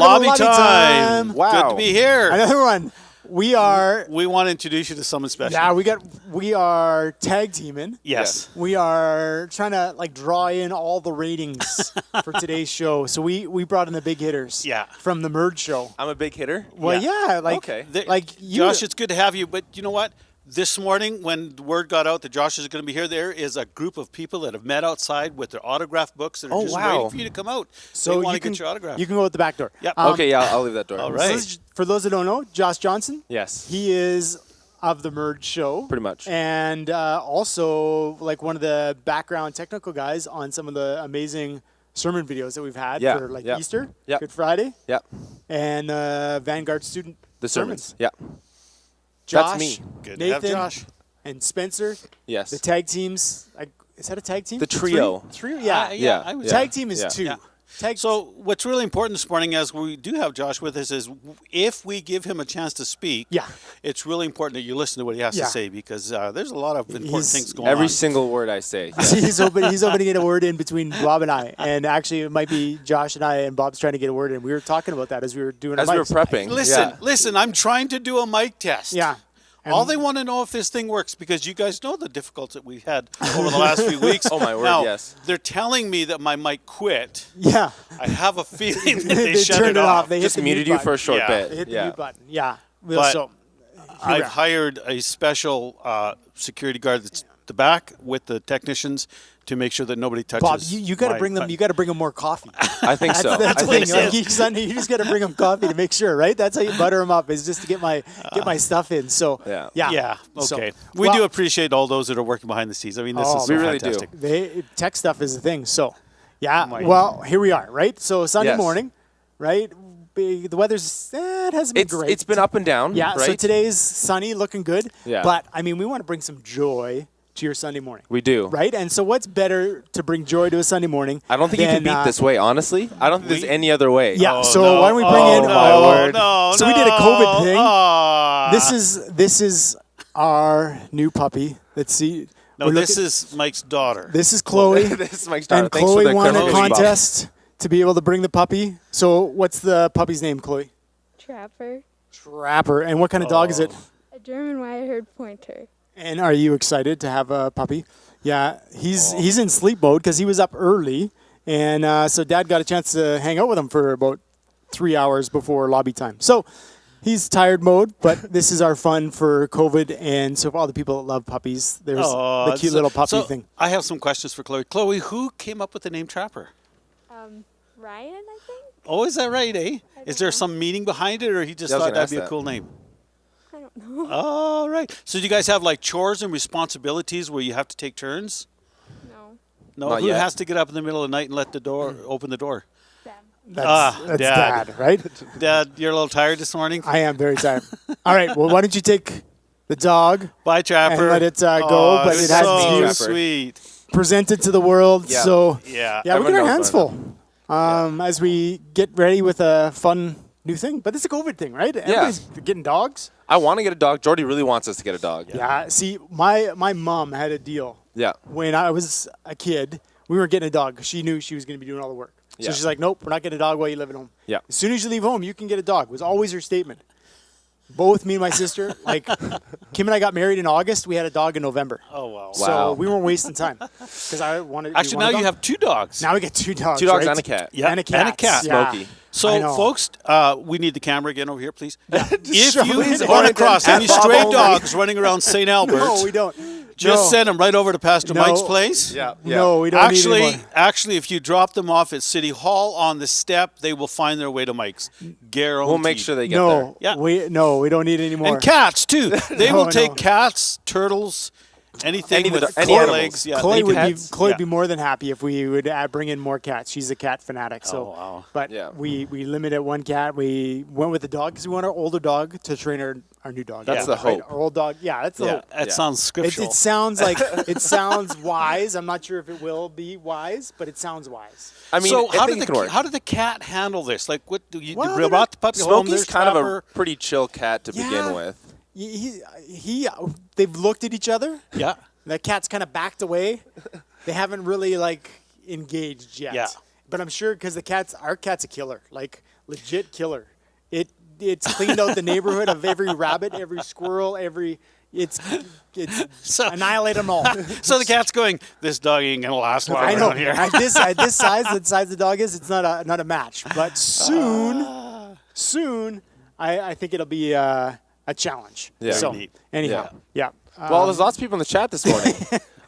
Welcome Lobby to Lobby time. Wow. Good to be here. Another one. We want to introduce you to someone special. Yeah, we are tag teaming. Yes. We are trying to draw in all the ratings for today's show. So we brought in the big hitters. Yeah. From the Merge show. I'm a big hitter. Well, yeah, Okay. Josh, it's good to have you, but you know what? This morning, when the word got out that Josh is going to be here, there is a group of people that have met outside with their autograph books that are just waiting for you to come out. So they want to get your autograph. You can go out the back door. Yep. Okay, yeah, I'll leave that door. All So right. this is- for those that don't know, Josh Johnson. Yes. He is of the Merge show. Pretty much. And also one of the background technical guys on some of the amazing sermon videos that we've had for Easter, Good Friday, and Vanguard student The sermons. sermons. Yeah. Josh, That's me. Good to have Nathan, Josh. and Spencer. Yes. The tag teams. Is that a tag team? The trio. Trio? Yeah. Yeah. I was- Tag team is Yeah. two. Yeah. So So what's really important this morning, as we do have Josh with us, is if we give him a chance to speak, it's really important that you listen to what he has to say, because there's a lot of important things going on. Every single word I say. he's opening to get a word in between Bob and I. And actually, it might be Josh and I, and Bob's trying to get a word in. We were talking about that as we were doing our As we were mics. prepping. Listen, I'm trying to do a mic test. Yeah. All they want to know if this thing works, because you guys know the difficulties that we've had over the last few weeks. Oh, my word, now, yes. They're telling me that my mic quit. Yeah. I have a feeling that they shut turned it off. They Just hit the muted mute you for a button. short bit. They hit the Yeah. mute button. Yeah. But So I've hired a special security guard that's the back with the technicians to make sure that nobody touches. Bob, you got to bring them. You got to bring them more coffee. I think so. That's I the think thing. so. You just got to bring them coffee to make sure, right? That's how you butter them up. Is just to get my stuff in. So Yeah. Yeah. So, Okay. We do appreciate all those that are working behind the scenes. I mean, this is so we really do. fantastic. Tech stuff is a thing. So well, here we are, right? So Sunday Yes. morning, right? The weather's it hasn't been great. It's been up and down. Yeah. Right? So today's sunny, looking good. Yeah. But I mean, we want to bring some joy to your Sunday morning. We do. Right? And so what's better to bring joy to a Sunday morning? I don't think you can beat this way, honestly. I don't think there's any other way. Yeah. Oh, so no. why don't we bring in? my word. No, so we did a COVID thing. Oh. This is our new puppy. Let's see. No, this is Mike's daughter. This is Chloe. This is Mike's daughter. And Thanks for Chloe the won a clarification, Bob. contest to be able to bring the puppy. So what's the puppy's name, Chloe? Trapper. And what kind of dog is it? A German Wire-haired Pointer. And are you excited to have a puppy? Yeah, he's in sleep mode because he was up early, and so Dad got a chance to hang out with him for about 3 hours before lobby time. So he's tired mode, but this is our fun for COVID, and so for all the people that love puppies, there's the cute little puppy thing. I have some questions for Chloe. Chloe, who came up with the name Trapper? Ryan, I think? Oh, is that right, eh? Is there some meaning behind it, or he just Yeah, I was thought gonna that'd ask be a that. cool name? I don't know. Oh, right. So do you guys have like chores and responsibilities where you have to take turns? No. No, Not who yet. has to get up in the middle of the night and let the door open the door? Them. That's Dad. Dad, right? Dad, you're a little tired this morning. I am very tired. All right, well, why don't you take the dog, Bye, Trapper. and let it go, Oh, but it has so to be Trapper. sweet. presented to the world. Yeah. So Yeah. yeah, we Everyone get our knows hands about full as we get ready with a fun new thing. But it's a COVID thing, right? Everybody's getting dogs. I want to get a dog. Jordy really wants us to get a dog. Yeah. See, my mom had a deal. Yeah. When I was a kid, we were getting a dog. She knew she was going to be doing all the work. So Yeah. she's like, nope, we're not getting a dog while you live at home. Yeah. As soon as you leave home, you can get a dog. Was always her statement. Both me and my sister, like Kim and I got married in August. We had a dog in November. Oh, wow. So Wow. we weren't wasting time because I wanted. Actually, now you have two dogs. Now we get two dogs. 2 dogs right? and a cat. Yeah, And a cat. and a cat. Yeah. Smokey. I So, know. folks, we need the camera again over here, please. If show you it. run across And any Bob stray only. dogs running around St. Albert, No, we don't. just No. send them right over to Pastor No. Mike's place. Yeah. No, we don't need anymore. Actually, if you drop them off at City Hall on the step, they will find their way to Mike's. Guaranteed. We'll make sure they get there. No, Yeah. we don't need any more. And cats too. They No, will take no. cats, turtles, anything Any with of the- any four animals. legs. Yeah, Chloe they would can- be Chloe yeah. would be more than happy if we would bring in more cats. She's a cat fanatic. So, Oh, wow. but Yeah. we limited one cat. We went with the dog because we want our older dog to train our new dog. That's the Right? hope. Our old dog. Yeah, that's the Yeah, hope. that Yeah. sounds It, scriptural. it sounds like it sounds wise. I'm not sure if it will be wise, but it sounds wise. I mean, so I how think did it can work. how did the cat handle this? Like, what do you Well, brought the puppy home? Smokey's There's kind of Trapper. a pretty chill cat to Yeah. begin with. He they've looked at each other. Yeah. The cat's kind of backed away. They haven't really engaged yet. Yeah. But I'm sure because our cat's a killer. Like legit killer. It's cleaned out the neighborhood of every rabbit, every squirrel, it's annihilate them all. So the cat's going, this dog ain't going to last long I know. around here. At this size, the size the dog is, it's not a match. But soon, I think it'll be a challenge. Yeah. So, Neat. anyhow, yeah. Well, there's lots of people in the chat this morning.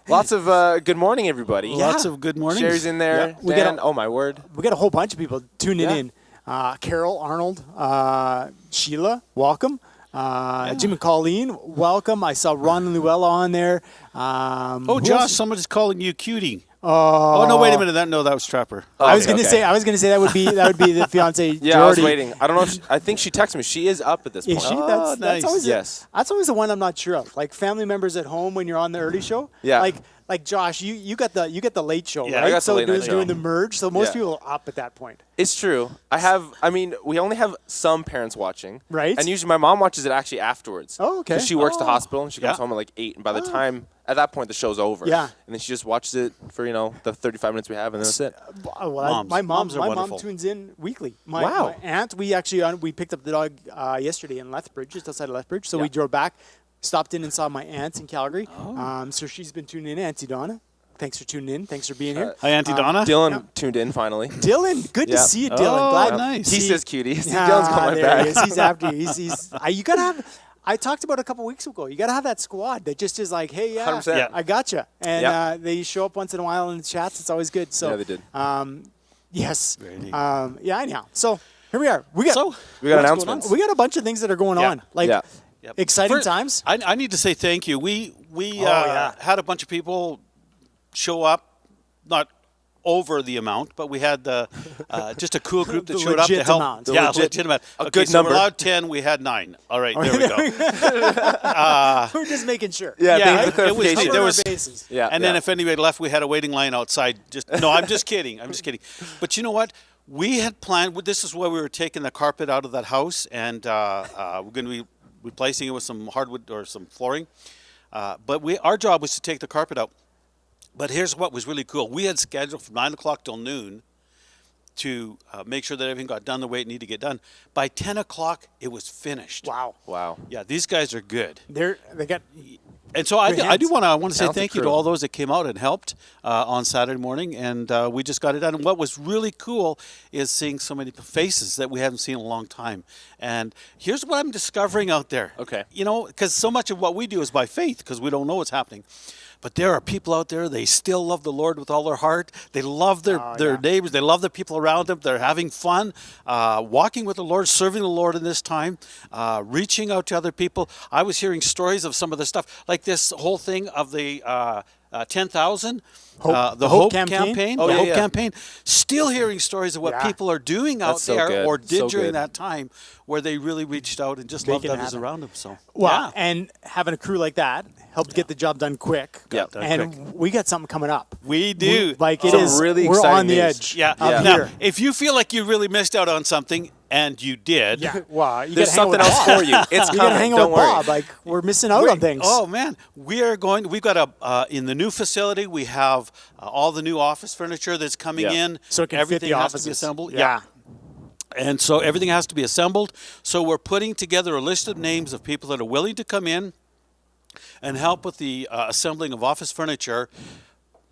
Lots of good morning, everybody. Lots of good mornings. Sherry's in there. Yeah. We Dan, got oh my word. We got a whole bunch of people tuning Yeah. in. Carol, Arnold, Sheila, welcome. Jim and Colleen, welcome. I saw Ron and Luella on there. Oh, Josh, somebody's calling you cutie. Oh no! Wait a minute. That was Trapper. I was gonna say that would be the fiance. Yeah, Jordy. I was waiting. I don't know. I think she texted me. She is up at this point. Is she? Oh, nice. always Yes. that's always the one I'm not sure of. Like family members at home when you're on the early show. Yeah. Like Josh, you got the late show, Yeah, right? I got the so late night doing show. the merge. So most Yeah. people are up at that point. It's true. We only have some parents watching. Right. And usually my mom watches it actually afterwards. Oh, okay. 'Cause she works the hospital and she comes Yeah. home at like 8. And by the time, at that point, the show's over. Yeah. And then she just watches it for, the 35 minutes we have and then that's it. Well, my mom Moms are wonderful. tunes in weekly. Wow. My aunt, we picked up the dog yesterday in Lethbridge, just outside of Lethbridge. So Yeah. we drove back, stopped in and saw my aunt in Calgary. So she's been tuning in. Auntie Donna, thanks for tuning in. Thanks for being here. Hi, Auntie Donna. Dylan tuned in finally. Dylan, good to Yeah. see you, Dylan. Oh, Glad nice. He see- says cutie. See, Ah, Dylan's got my there back. he is. He's after you. You gotta have. I talked about it a couple weeks ago. You gotta have that squad that just is like, hey, 100%. Yeah. I gotcha, and Yeah. they show up once in a while in the chats. It's always good. So Yeah, they did. Yes. Very neat. Yeah. Anyhow, so here we are. We got So, We got what's announcements. we got a bunch of things that are going Yeah. on. Like Yeah. Yep. exciting First, times. I need to say thank you. We yeah. had a bunch of people show up, not over the amount, but we had just a cool group that The showed up to legit help. amount. The Yeah, legit- legit amount. a Okay, good so number. we're allowed 10. We had 9. All right, there we go. We're just making sure. Yeah, Yeah, thanks for it was- clarification. there Cover was- our bases. Yeah, And then if anybody left, we had a waiting line outside. No, I'm just kidding. I'm just kidding. But you know what? We had planned. This is why we were taking the carpet out of that house, and we're going to be replacing it with some hardwood or some flooring. But our job was to take the carpet out. But here's what was really cool. We had scheduled from 9 o'clock till noon to make sure that everything got done the way it needed to get done. By 10 o'clock, it was finished. Wow. Wow. Yeah, these guys are good. They got And so I Good do hands. want to say Talented thank you to crew. all those that came out and helped on Saturday morning, and we just got it done. And what was really cool is seeing so many faces that we haven't seen in a long time. And here's what I'm discovering out there. Okay. Because so much of what we do is by faith, because we don't know what's happening. But there are people out there, they still love the Lord with all their heart. They love their neighbors. They love the people around them. They're having fun, walking with the Lord, serving the Lord in this time, reaching out to other people. I was hearing stories of some of the stuff, like this whole thing of the 10,000. The Hope campaign. Oh, the yeah, Hope yeah. campaign. Still hearing stories of what Yeah. people are doing out That's so there good. or did So during good. that time where they really reached out and just Make loved it others happen. around them. So, well, yeah. and having a crew like that helped get the job done quick. Yeah. Done And quick. we got something coming up. We do. Like it Some is. really we're exciting on the news. edge. Yeah. Up Now, here. if you feel like you really missed out on something, and you did. Yeah. Wow. You There's gotta hang something out with else Bob. for you. It's You gotta coming. hang out Don't with worry. Bob. Like we're missing out on things. Oh man, we've got in the new facility. We have all the new office furniture that's coming Yeah. in. So it can everything fit the has to be offices. assembled. Yeah. And so everything has to be assembled. So we're putting together a list of names of people that are willing to come in and help with the assembling of office furniture.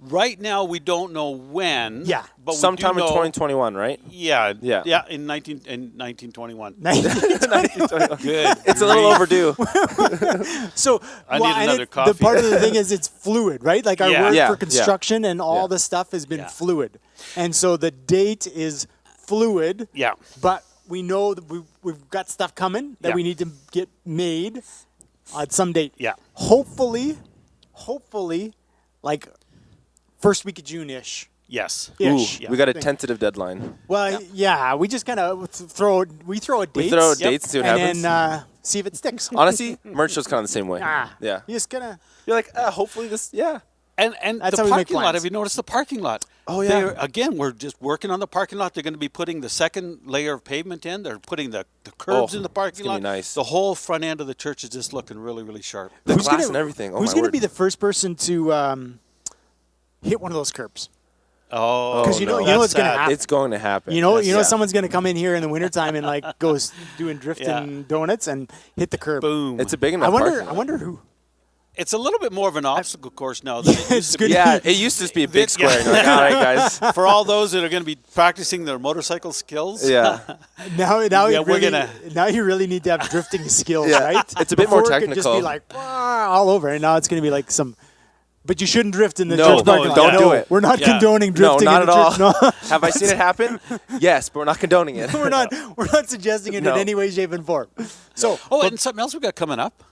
Right now, we don't know when. Yeah. but Sometime we in do know, 2021, right? Yeah, Yeah. in 1921. Good. Good. It's a little grief. overdue. So I need and another The coffee. part of the thing is it's fluid, right? Like our Yeah. work Yeah. for Yeah. construction and all Yeah. the stuff has been Yeah. fluid, and so the date is fluid. Yeah. But we know that we've got stuff coming that Yeah. we need to get made on some date. Yeah. Hopefully, like first week of June-ish. Yes. Ooh, Ish. we got a tentative deadline. Well, yeah, we just kind of throw a date. We throw dates, see what and happens. then see if it sticks. Honestly, merch show's kind of the same way. Ah, Yeah. you just kind of. You're like, hopefully this, yeah. And That's the how we make parking lot, plans. have you noticed the parking lot? Oh, yeah. Again, we're just working on the parking lot. They're going to be putting the second layer of pavement in. They're putting the curbs Oh, in the parking it's gonna lot. be nice. The whole front end of the church is just looking really, really sharp. The glass gonna- and everything. Oh, who's my going to word. be the first person to hit one of those curbs? Oh, Because you know That's what's going to sad. happen. It's going to happen. You know Yeah. someone's going to come in here in the wintertime and like go doing drifting donuts and hit the curb. Boom. It's a big enough parking lot. I wonder who. It's a little bit more of an obstacle course now than it used It's to good. be. Yeah, it used to just be a big Yeah. square. And you're like, all right, guys. For all those that are going to be practicing their motorcycle skills. Yeah. Now Yeah, you we're really, gonna- now you really need to have drifting skills, Yeah. right? It's a bit more Before it could just be technical. like all over, and now it's going to be like some. But you shouldn't drift in the No, church parking lot. don't No, do it. We're not Yeah. condoning No, drifting. not in at the all. church. No. Have I seen it happen? Yes, but we're not condoning it. We're not suggesting it No. in any way, shape, and form. So, Oh, and something else we got coming up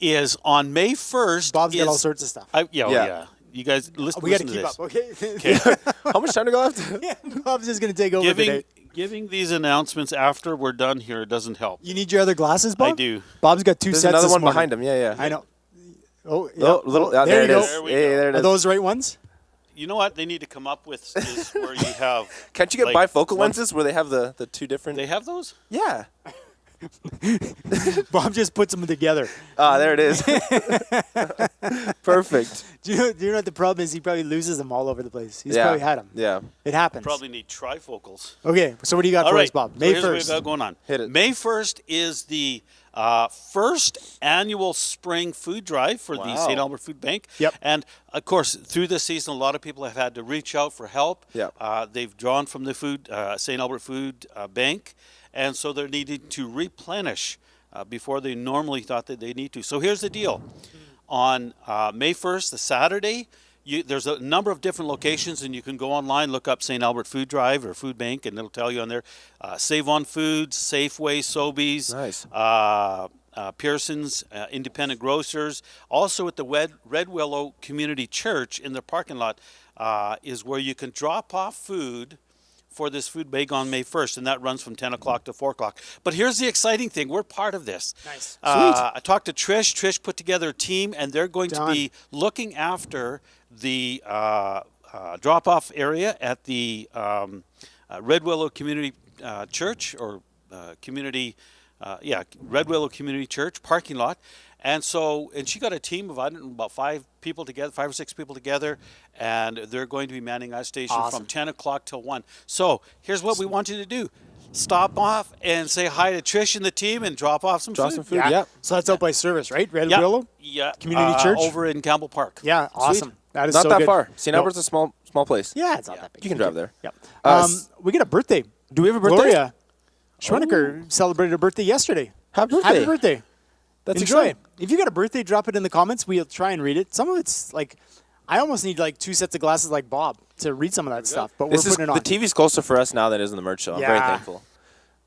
is on May 1st. Bob's got all sorts of stuff. Yeah. You guys listen, We got to listen to keep this. up, okay? How much time to go left? Yeah, Bob's just going to take over Giving today. giving these announcements after we're done here doesn't help. You need your other glasses, Bob? I do. Bob's got two There's sets another this one morning. behind him. Yeah. I know. Oh, yeah. Oh, little, Oh, there you it go. is. There we Yeah, go. there it Are is. those the right ones? You know what they need to come up with is where you have. Can't you get like, bifocal one- lenses where they have the two different? They have those? Yeah. Bob just puts them together. Ah, there it is. Perfect. Do you know what the problem is? He probably loses them all over the place. He's Yeah. probably had them. Yeah. It happens. Probably need trifocals. Okay, so what do you got All for right, us, Bob? so May here's what 1st. we got going on. Hit it. May 1st is the first annual spring food drive for the Wow. St. Albert Food Bank. Yep. And of course, through this season, a lot of people have had to reach out for help. Yep. They've drawn from the St. Albert Food Bank, and so they're needing to replenish before they normally thought that they need to. So here's the deal: on May 1st, the Saturday. There's a number of different locations, and you can go online, look up St. Albert Food Drive or Food Bank, and it'll tell you on there. Save on Foods, Safeway, Sobeys, Nice. Pearson's, independent grocers. Also at the Red Willow Community Church in their parking lot is where you can drop off food for this food bag on May 1st, and that runs from 10 o'clock to 4 o'clock. But here's the exciting thing. We're part of this. Nice. I talked to Trish. Trish put together a team, and they're going Done. to be looking after the drop-off area at the Red Willow Community Church or Red Willow Community Church parking lot. And she got a team of, I don't know, about 5 or 6 people together, and they're going to be manning that station Awesome. from 10 o'clock till 1. So here's what we want you to do. Stop off and say hi to Trish and the team and drop off some Drop food. some food. Yeah. Yep. So that's out by service, right? Red Yeah. Willow? Yeah. Community Church? Over in Campbell Park. Yeah, awesome. That is Not so that good. far. St. No. Albert's a small place. Yeah, it's not that big. You can drive there. Yep. Uh, We got a birthday. Do we have a birthday? Gloria Schweniker celebrated her birthday yesterday. Happy birthday. Happy birthday. That's Enjoy exciting. it. If you got a birthday, drop it in the comments. We'll try and read it. Some of it's like, I almost need like 2 sets of glasses like Bob to read some of that stuff, but This we're is putting it the on. TV's closer for us now than it is in the merch show. I'm very Yeah. thankful.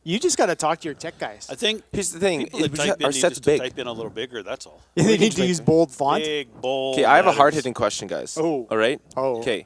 You just got to talk to your tech guys. I think Here's the thing. people that We type got- in our need set's just to big. type in a little bigger, that's all. They can need to make use it bold font. Big, bold Okay, I have a letters. hard-hitting question, guys. Oh. All right? Oh. Okay.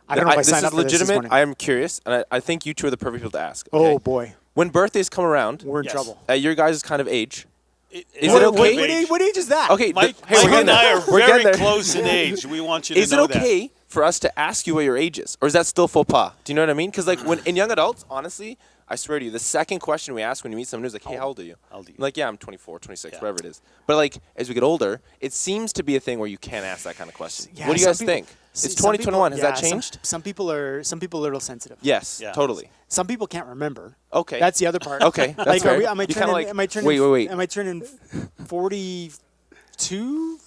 I don't know if I this signed is up for this legitimate. morning. I am curious, and I think you two are the perfect people to ask. Oh, okay? boy. When birthdays come around, We're in Yes. trouble. at your guys' kind of age, Is it okay? What age is that? okay, Mike, hey, we're Mike getting and I there. are We're very getting there. close in age. We want you to Is it know okay for us to ask you what your age is, or is that still faux pas? Do you know what I mean? Because like when in young adults, honestly, I swear to you, the second question we ask when you meet someone who's like, "Hey, how old are you?" How old are you? I'm like, "Yeah, I'm 24, 26, Yeah. whatever it is." But like as we get older, it seems to be a thing where you can't ask that kind of question. Yeah, what do you some guys people- think? See, It's some 2021. people- Has that yeah, changed? Some people are a little sensitive. Yes, Yeah. totally. Some people can't remember. Okay. That's the other part. Okay, that's like, fair. am I You kinda turning? like- am I turning? wait. Am I turning 42?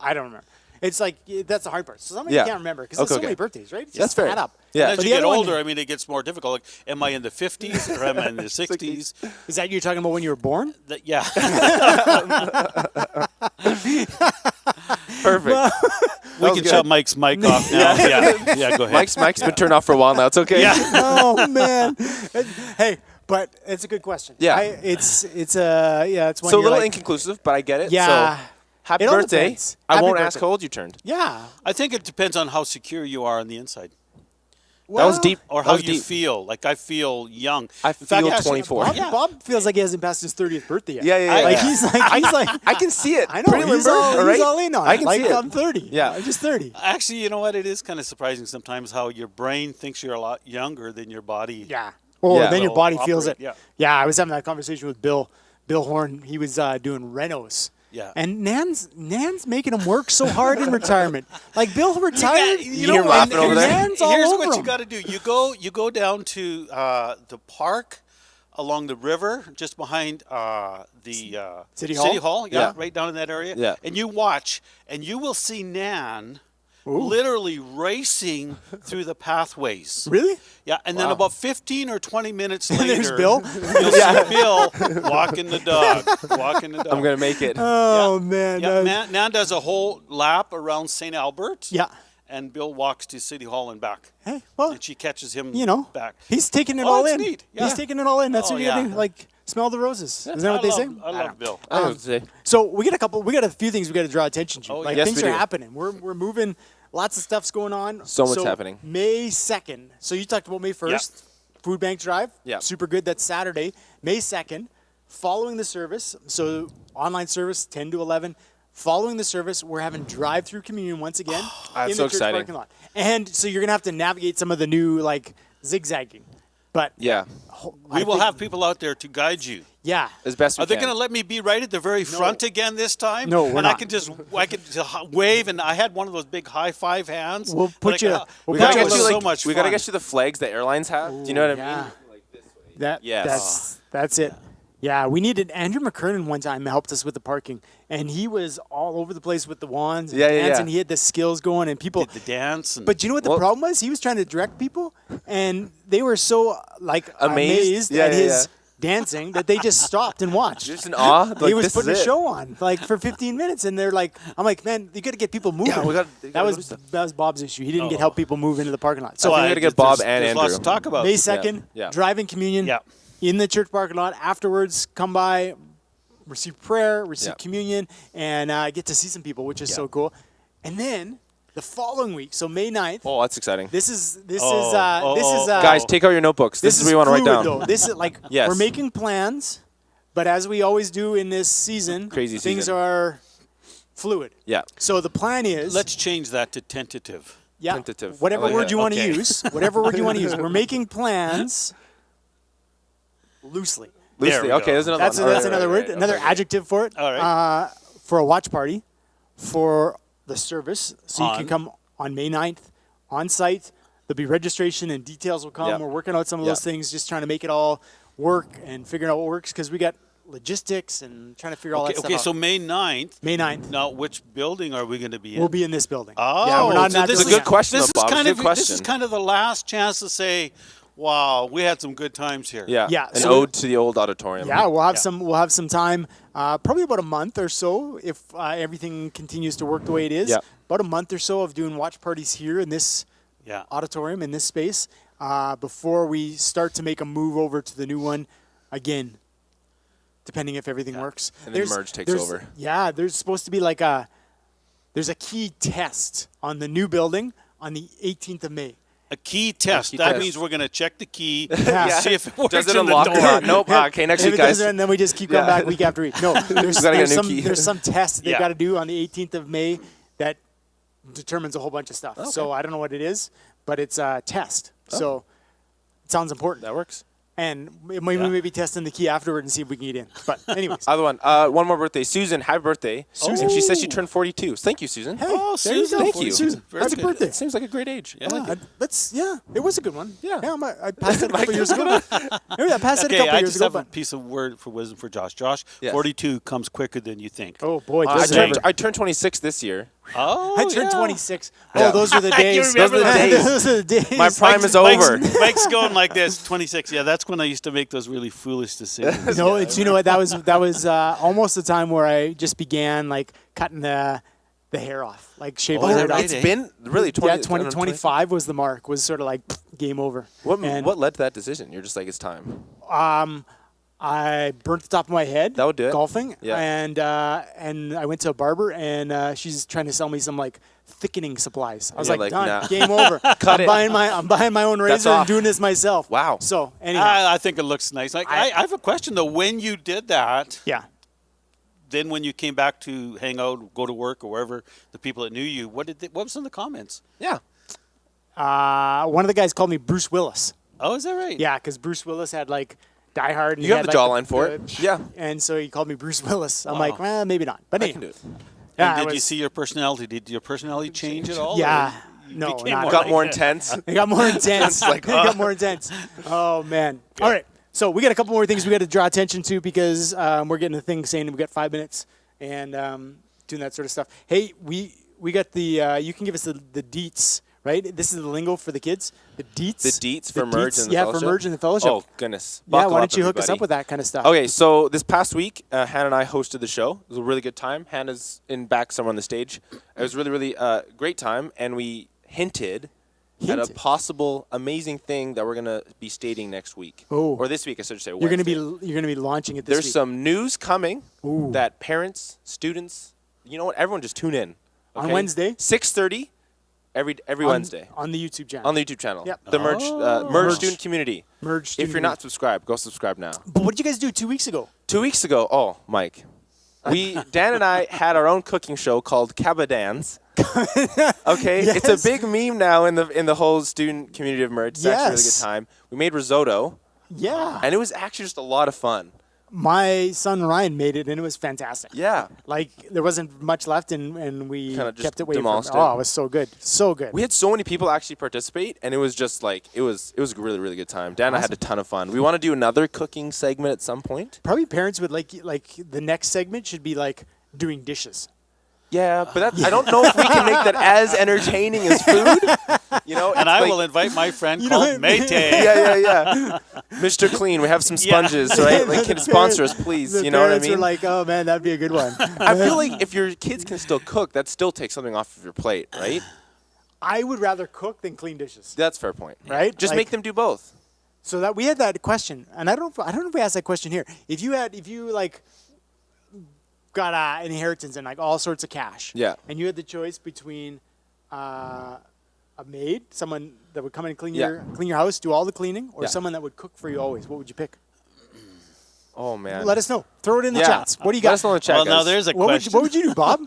I don't remember. It's like that's the hard part. So somebody Yeah. can't remember because Okay, there's so okay. many birthdays, right? It's That's just fair. add up. Yeah. that. As But you the get other one- older, I mean, it gets more difficult. Like, am I in the 50s or am I in the 60s? Is that you're talking about when you were born? Yeah. Perfect. We can shut Mike's mic off now. Yeah, go ahead. Mike's been turned off for a while now. It's okay. Yeah. Oh man. Hey, but it's a good question. Yeah. It's one. So a you're little like, inconclusive, but I get it. Yeah. So, happy It all birthday. depends. I Happy won't ask birthday. how old you turned. Yeah. I think it depends on how secure you are on the inside. That was deep. Or That how was you deep. feel. Like, I feel young. I In fact, feel actually, 24. Bob, Yeah. Bob feels like he hasn't passed his 30th birthday yet. Yeah. Like he's like I can see it. I know Pretty he's limber, all, all right? he's all in on I it. can Like see it. I'm 30. Yeah. I'm just 30. Actually, you know what? It is kind of surprising sometimes how your brain thinks you're a lot younger than your body. Yeah. Oh, Yeah. then your will body feels it. operate, yeah. Yeah, I was having that conversation with Bill Horn. He was doing renos Yeah. And Nan's making him work so hard in retirement. Like Bill retired, You hear him laughing over there? Nan's all Here's over what you him. got to do. You go down to the park along the river, just behind the City Hall? Yeah, Yeah. right down in that area. Yeah. And you watch, and you will see Nan literally racing through the pathways. Really? Yeah, and then Wow. about 15 or 20 minutes later, there's Bill. you'll see Bill walking the dog. Walking the dog. I'm gonna make it. Oh man. Yeah, Nan does a whole lap around St. Albert. Yeah. And Bill walks to City Hall and back. Hey, well, And she catches him back. he's taking it Oh, all it's in. neat. Yeah. He's taking it all in. That's Oh, what you gotta yeah. do. Like smell the roses. Isn't that what they say? I love Bill. I would say. So we got a few things we got to draw attention to. Oh, like yes, things we are do. happening. We're moving. Lots of stuff's going on. So much happening. May 2nd. So you talked about May 1st. Food Bank Drive. Yeah. Super good. That's Saturday. May 2nd. Following the service. So online service 10 to 11. Following the service, we're having drive-through communion once again That's in so the church exciting. parking lot. And so you're gonna have to navigate some of the new like zigzagging. But Yeah. We will have people out there to guide you. yeah. As best we Are they can. going to let me be right at the very front again this time? No, we're and not. I can just wave, and I had one of those big high five hands. We'll put Like, you- that we'll gotta put was you so like- much we fun. gotta get you the flags that airlines have. Do you know what I Yeah. mean? That Yes. that's it. Yeah, we needed Andrew McKernan one time helped us with the parking, and he was all over the place with the wands and Yeah, yeah, dancing. yeah. He had the skills going, and people. Did the dance. And But you know what the Well- problem was? He was trying to direct people, and they were so like Amazed? Yeah, at yeah, his yeah. dancing that they just stopped and watched. Just in awe. Like, He was this putting a is it. show on like for 15 minutes, and they're like, "I'm like, man, you got to get people moving." Yeah, we gotta that go was do stuff. Bob's issue. He didn't get help people move into the parking lot. So I think we gotta get Bob and there's lots Andrew. to talk about. May 2nd, Yeah. driving communion Yeah. in the church parking lot. Afterwards, come by, receive prayer, receive Yeah. communion, and get to see some people, which is Yeah. so cool. And then the following week, so May 9th, Oh, that's exciting. this is Oh. Guys, take out your notebooks. This is what you want to write fluid, down. Though. This is like Yes. we're making plans, but as we always do in this season, Crazy things season. are fluid. Yeah. So the plan is Let's change that to tentative. yeah, tentative. whatever I like word that. you want to Okay. use, whatever word you want to use. We're making plans loosely. There Loosely. we Okay, go. there's another That's one. that's Right, another right, word, right. another Okay. adjective for it. All right. For a watch party, for the service, so you On. can come on May 9th on site. There'll be registration and details will come. Yep. We're working out some of those Yep. things, just trying to make it all work and figuring out what works because we got logistics and trying to figure all that Okay, stuff so out. May 9th. May 9th, Now, which building are we going to be in? we'll be in this building. Oh, yeah, we're not so in this that is a good building. question, This though, is Bob. kind It's a of good this is question. kind of the last chance to say, "Wow, we had some good times here." Yeah. Yeah, An so- ode to the old auditorium. Yeah, we'll have Yeah. some. We'll have some time, probably about a month or so, if everything continues to work the way it is. Yeah. About a month or so of doing watch parties here in this Yeah. auditorium in this space before we start to make a move over to the new one again, depending if everything works. And then merge takes over. Yeah, there's supposed to be like there's a key test on the new building on the 18th of May. A key test. key That test. means we're going to check the key, Yeah. see if it works Does it in the unlock door. or not? Nope. Okay, next If week, it guys. doesn't, and then we just keep going Yeah. back week after week. No, there's, gotta get a new some, key. there's some test they've Yeah. got to do on the 18th of May that determines a whole bunch of stuff. So I don't know what it is, but it's a test. So it sounds important. That works. And we maybe testing the key afterward and see if we can get in. But anyways. Other one. One more birthday. Susan, happy birthday. Susan. She says she turned 42. Thank you, Susan. Hey, Oh, there you Susan. go. Thank you. Susan. Very Happy good. birthday. It seems like a great age. I like it. It was a good one. Yeah. I passed it a couple years ago. Maybe I passed it a Okay, couple I years just ago. have a But, piece of word for wisdom for Josh. Josh, Yes. 42 comes quicker than you think. oh, boy. I does it turned, ever. I turned 26 this year. Oh, I turned yeah. 26. Yeah. Oh, those were the days. remember Those are the that. days. Those are the days. My prime is Mike's- over. Mike's going like this, 26. Yeah, that's when I used to make those really foolish decisions. No, it's you know what that was almost the time where I just began like cutting the hair off, like shaving Oh, the is hair that off. right, It's eh? been really 20, Yeah, 2025 was the mark. Was sort of like game over. What, And, what led to that decision? You're just like, it's time. I burnt the top of my head. That would do it. Golfing. Yeah. And I went to a barber and she's trying to sell me some like thickening supplies. I was You're like, like, done. nah. Game over. Cut it. I'm buying my own razor and off. doing this myself. Wow. So anyhow, I think it looks nice. Like, I have a question, though. When you did that, yeah. then when you came back to hang out, go to work, or wherever, the people that knew you, what was in the comments? Yeah. One of the guys called me Bruce Willis. Oh, is that right? Yeah, because Bruce Willis had like Die Hard. And You he have had, the like, jawline for it. Yeah. And so he called me Bruce Willis. I'm Wow. like, well, maybe not. But I anyway. can do it. Yeah, And I did you was- see your personality? Did your personality change at all? Yeah. Or you No, became not at Got all. more like intense. It got more intense. Like, It got more intense. Oh, man. All right. So we got a couple more things we got to draw attention to because we're getting a thing saying we got 5 minutes and doing that sort of stuff. Hey, we got the you can give us the deets, right? This is the lingo for the kids. The deets. The deets for Merge and the Yeah, Fellowship? for Merge and the Fellowship. Oh, goodness. yeah, Buckle why up, don't you hook us everybody. up with that kind of stuff? Okay, so this past week, Hannah and I hosted the show. It was a really good time. Hannah's in back somewhere on the stage. It was really, really great time, and we hinted at a possible amazing thing that we're gonna be stating next week. Oh. Or this week, I should say. You're gonna Wednesday. be launching it this There's week. some news coming Ooh. that parents, students, you know what? Everyone just tune in. On okay? Wednesday? 6:30 every Wednesday on the YouTube channel. on the YouTube channel. Yep. The Merge Merge. student community. Merge. If Student you're not subscribed, go subscribe now. But what did you guys do 2 weeks ago? 2 weeks ago, Mike, Dan and I had our own cooking show called Cabadans. Okay, Yes. it's a big meme now in the whole student community of Merge. It's actually a really Yes. good time. We made risotto, Yeah. and it was actually just a lot of fun. My son Ryan made it, and it was fantastic. Yeah, Like there wasn't much left, and we Kinda just kept it waiting. demolished it. Oh, it was so good, so good. we had so many people actually participate, and it was just like it was a really, really good time. Dan and I had a ton of fun. We want to do another cooking segment at some point. Probably parents would like the next segment should be like doing dishes. Yeah, but I don't know if we can make that as entertaining as food. You know, And it's I like- will invite my friend You know called what I mean? Mayte. yeah. Mr. Clean, we have some sponges, right? Like, can sponsor us, please. The You know what I parents mean? were like, oh man, that'd be a good one. I feel like if your kids can still cook, that still takes something off of your plate, right? I would rather cook than clean dishes, That's a fair point. right? Just Like, make them do both. So that we had that question, and I don't know if we asked that question here. If you like got an inheritance and like all sorts of cash, Yeah. and you had the choice between a maid, someone that would come in and clean Yeah. your house, do all the cleaning, or Yeah. someone that would cook for you always, what would you pick? Oh, man. Let us know. Throw it in the Yeah. chats. What do you Let got? us know in the chat, Well, now guys. there's a What question. would you do, Bob?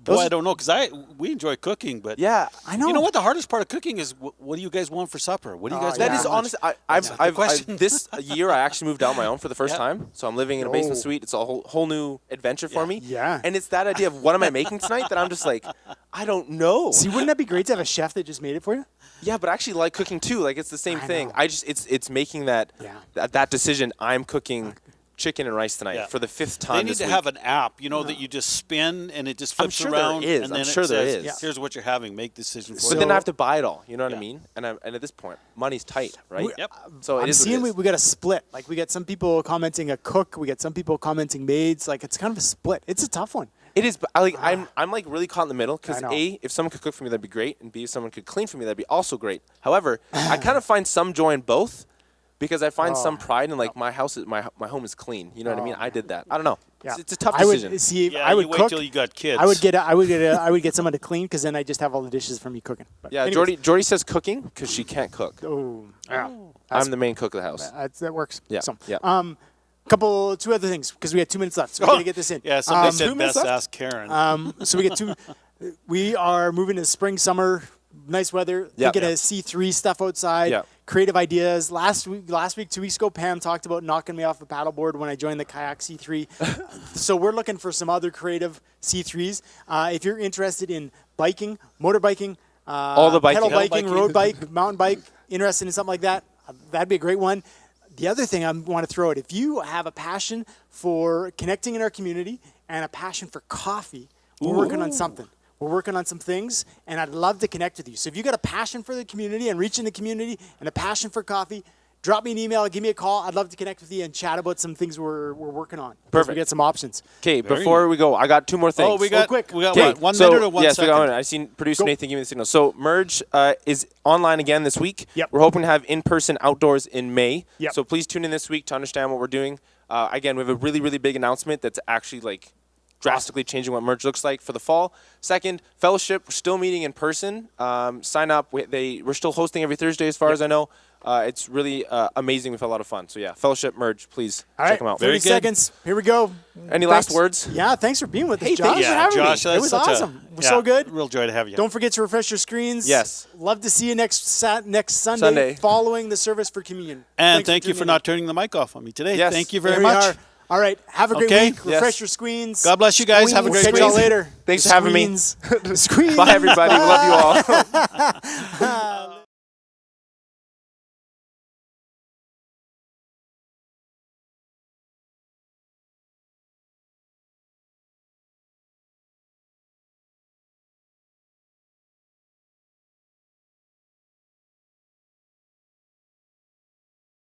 Boy, Those- I don't know, because we enjoy cooking, but Yeah. I know. you know what? The hardest part of cooking is what do you guys want for supper? What do you guys yeah. That want is for lunch? honestly, I've question. this year I actually moved out on my own for the first Yeah. time. So I'm living in a basement Oh. suite. It's a whole new adventure for me. Yeah. And it's that idea of what am I making tonight that I'm just like, I don't know. See, wouldn't that be great to have a chef that just made it for you? Yeah, but I actually like cooking too. Like it's the same I thing. know. It's making that Yeah. that decision. I'm cooking chicken and rice tonight Yeah. for the 5th time. They need this to week. have an app, that you just spin and it just I'm flips sure there around. is. And I'm then sure it there says, is. Here's what you're having. Make decision for But you. then I have to buy it all. You know what I Yeah. mean? And at this point, money's tight, right? Yep. So it I'm is what it seeing is. we got a split. Like we got some people commenting a cook, we got some people commenting maids. Like it's kind of a split. It's a tough one. It is, but I'm like really caught in the middle because I know. A, if someone could cook for me, that'd be great, and B, if someone could clean for me, that'd be also great. However, I kind of find some joy in both because I find some pride in like my house is my home is clean. You know what I mean? I did that. I don't know. Yeah. It's a tough I decision. would see. Yeah, I would you wait cook. till you got kids. I would get someone to clean because then I just have all the dishes from me cooking. But Yeah, anyways. Jordy says cooking because she can't cook. Oh, yeah. I'm the main cook of the house. That works. Yeah, So, yeah. two other things because we had 2 minutes left, so we're gonna get this in. Yeah, somebody 2 said minutes best left? ask Karen. So we get two. We are moving to spring, summer, nice weather. Yeah. Thinking of C3 stuff outside. Yeah. Creative ideas. Last week, 2 weeks ago, Pam talked about knocking me off the paddleboard when I joined the kayak C3. So we're looking for some other creative C3s. If you're interested in biking, motorbiking, All the biking. pedal Pedal biking, biking. road bike, mountain bike, interested in something like that, that'd be a great one. The other thing I want to throw out, if you have a passion for connecting in our community and a passion for coffee, we're working on something. We're working on some things, and I'd love to connect with you. So if you got a passion for the community and reaching the community and a passion for coffee, drop me an email, give me a call. I'd love to connect with you and chat about some things we're working on. Perfect. We get some options. Okay, Very before we go, I got 2 more things. Oh, we got quick. We got Okay, what? 1 so, minute or 1 yes, second? we got 1 minute. I seen producer Go. Nathan give me the signal. So Merge is online again this week. Yep. We're hoping to have in-person outdoors in May. Yep. So please tune in this week to understand what we're doing. Again, we have a really, really big announcement that's actually like drastically changing what Merge looks like for the fall. Second, Fellowship, we're still meeting in person. Sign up. We're still hosting every Thursday as far as I know. It's really amazing. We've had a lot of fun. So yeah, Fellowship merge, please All check right, them out. 30 Very good. seconds. Here we go. Any last words? Yeah, thanks for being with us, Hey, Josh. thanks for having me. Josh, It was such awesome. It was so good. Real joy to have you. Don't forget to refresh your screens. Yes. Love to see you next Sunday Sunday. following the service for communion. And Thanks thank you for tuning not in. turning the mic off on me today. Yes. Thank you There very we much. are. All right, have a great Okay. week. Refresh Yes. your screens. God bless you guys. Have a We'll great catch y'all week. later. Thanks for having me. Squeens. Squeens. Bye, everybody. We love you all.